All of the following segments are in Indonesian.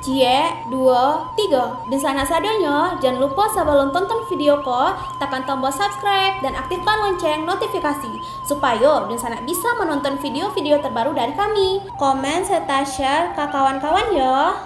Cie, 2, 3. Dan sana sadanya, jangan lupa sebelum tonton video ko, tekan tombol subscribe dan aktifkan lonceng notifikasi supaya dan sana bisa menonton video-video terbaru dari kami. Komen serta share ke kawan-kawan ya.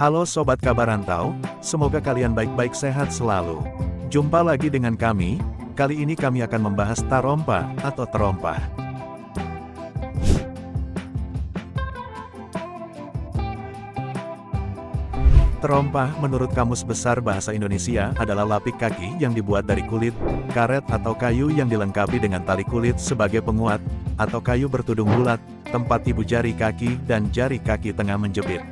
Halo Sobat Kabar Rantau, semoga kalian baik-baik sehat selalu. Jumpa lagi dengan kami, kali ini kami akan membahas tarompa atau terompah. Terompah menurut Kamus Besar Bahasa Indonesia adalah lapik kaki yang dibuat dari kulit, karet atau kayu yang dilengkapi dengan tali kulit sebagai penguat, atau kayu bertudung bulat, tempat ibu jari kaki dan jari kaki tengah menjepit.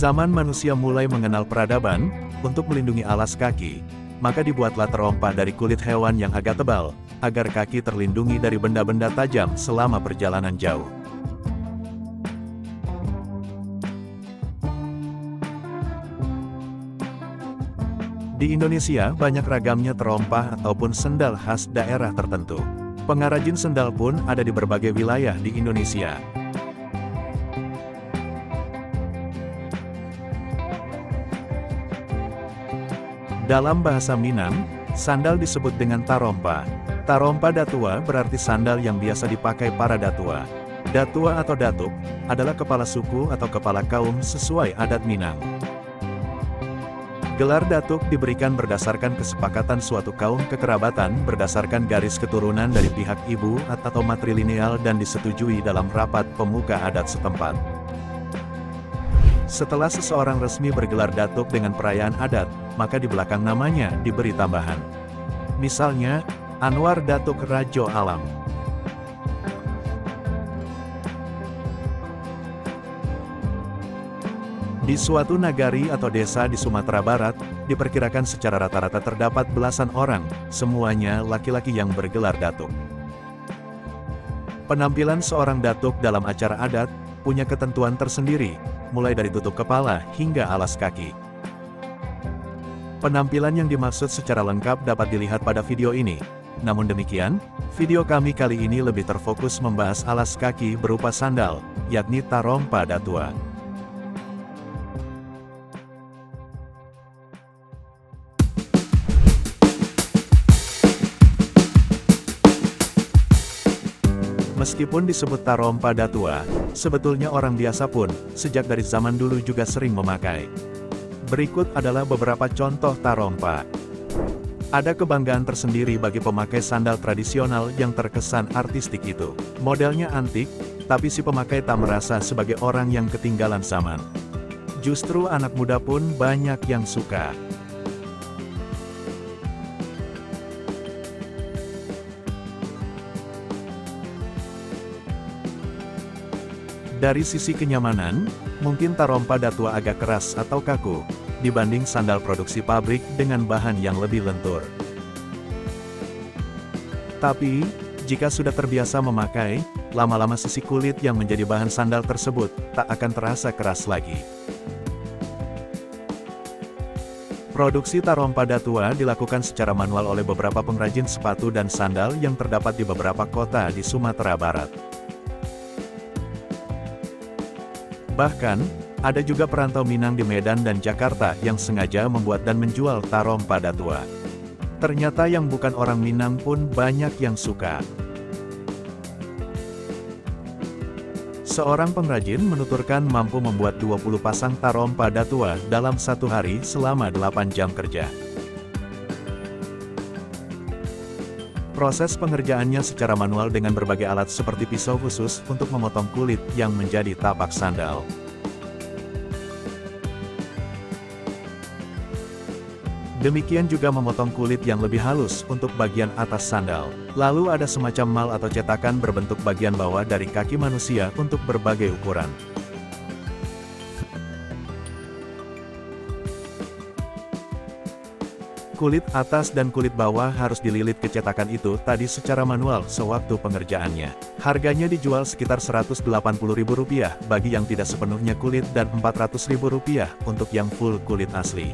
Zaman manusia mulai mengenal peradaban, untuk melindungi alas kaki, maka dibuatlah terompah dari kulit hewan yang agak tebal, agar kaki terlindungi dari benda-benda tajam selama perjalanan jauh. Di Indonesia banyak ragamnya terompah ataupun sendal khas daerah tertentu. Pengrajin sendal pun ada di berbagai wilayah di Indonesia. Dalam bahasa Minang, sandal disebut dengan tarompa. Tarompa datua berarti sandal yang biasa dipakai para datua. Datua atau datuk adalah kepala suku atau kepala kaum sesuai adat Minang. Gelar datuk diberikan berdasarkan kesepakatan suatu kaum kekerabatan berdasarkan garis keturunan dari pihak ibu atau matrilineal dan disetujui dalam rapat pemuka adat setempat. Setelah seseorang resmi bergelar datuk dengan perayaan adat, maka di belakang namanya diberi tambahan. Misalnya, Anwar Datuk Rajo Alam. Di suatu nagari atau desa di Sumatera Barat, diperkirakan secara rata-rata terdapat belasan orang, semuanya laki-laki yang bergelar datuk. Penampilan seorang datuk dalam acara adat, punya ketentuan tersendiri, mulai dari tutup kepala hingga alas kaki. Penampilan yang dimaksud secara lengkap dapat dilihat pada video ini. Namun demikian, video kami kali ini lebih terfokus membahas alas kaki berupa sandal, yakni tarompa datua. Meskipun disebut tarompa datua, sebetulnya orang biasa pun, sejak dari zaman dulu juga sering memakai. Berikut adalah beberapa contoh tarompa. Ada kebanggaan tersendiri bagi pemakai sandal tradisional yang terkesan artistik itu. Modelnya antik, tapi si pemakai tak merasa sebagai orang yang ketinggalan zaman. Justru anak muda pun banyak yang suka. Dari sisi kenyamanan, mungkin tarompa datua agak keras atau kaku, dibanding sandal produksi pabrik dengan bahan yang lebih lentur. Tapi, jika sudah terbiasa memakai, lama-lama sisi kulit yang menjadi bahan sandal tersebut, tak akan terasa keras lagi. Produksi tarompa datua dilakukan secara manual oleh beberapa pengrajin sepatu dan sandal yang terdapat di beberapa kota di Sumatera Barat. Bahkan, ada juga perantau Minang di Medan dan Jakarta yang sengaja membuat dan menjual tarompa datua. Ternyata yang bukan orang Minang pun banyak yang suka. Seorang pengrajin menuturkan mampu membuat 20 pasang tarompa datua dalam satu hari selama 8 jam kerja. Proses pengerjaannya secara manual dengan berbagai alat seperti pisau khusus untuk memotong kulit yang menjadi tapak sandal. Demikian juga memotong kulit yang lebih halus untuk bagian atas sandal. Lalu ada semacam mal atau cetakan berbentuk bagian bawah dari kaki manusia untuk berbagai ukuran. Kulit atas dan kulit bawah harus dililit ke cetakan itu tadi secara manual sewaktu pengerjaannya. Harganya dijual sekitar Rp180.000 bagi yang tidak sepenuhnya kulit dan Rp400.000 untuk yang full kulit asli.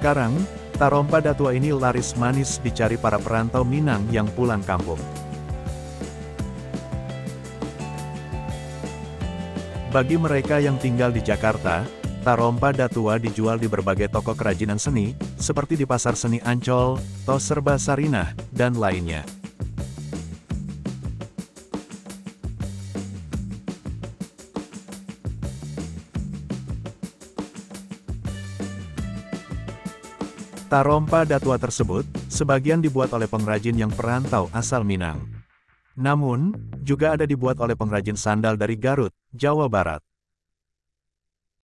Sekarang, Tarompa Datua ini laris manis dicari para perantau Minang yang pulang kampung. Bagi mereka yang tinggal di Jakarta, Tarompa Datua dijual di berbagai toko kerajinan seni, seperti di Pasar Seni Ancol, Tos Serba Sarinah, dan lainnya. Tarompa Datua tersebut, sebagian dibuat oleh pengrajin yang perantau asal Minang. Namun, juga ada dibuat oleh pengrajin sandal dari Garut, Jawa Barat.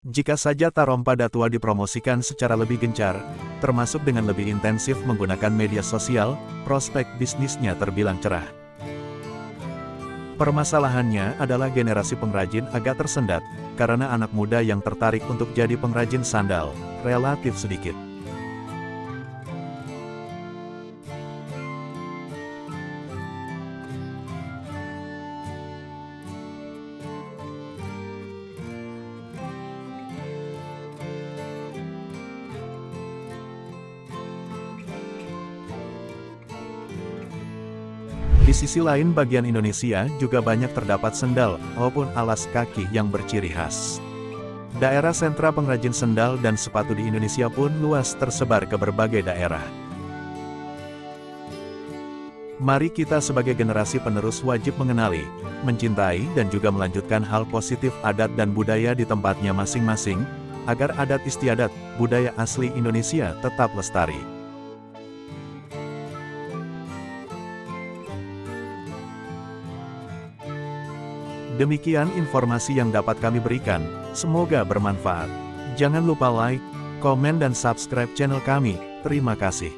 Jika saja Tarompa Datua dipromosikan secara lebih gencar, termasuk dengan lebih intensif menggunakan media sosial, prospek bisnisnya terbilang cerah. Permasalahannya adalah generasi pengrajin agak tersendat, karena anak muda yang tertarik untuk jadi pengrajin sandal, relatif sedikit. Di sisi lain bagian Indonesia juga banyak terdapat sendal maupun alas kaki yang berciri khas. Daerah sentra pengrajin sendal dan sepatu di Indonesia pun luas tersebar ke berbagai daerah. Mari kita sebagai generasi penerus wajib mengenali, mencintai dan juga melanjutkan hal positif adat dan budaya di tempatnya masing-masing, agar adat istiadat, budaya asli Indonesia tetap lestari. Demikian informasi yang dapat kami berikan, semoga bermanfaat. Jangan lupa like, komen dan subscribe channel kami. Terima kasih.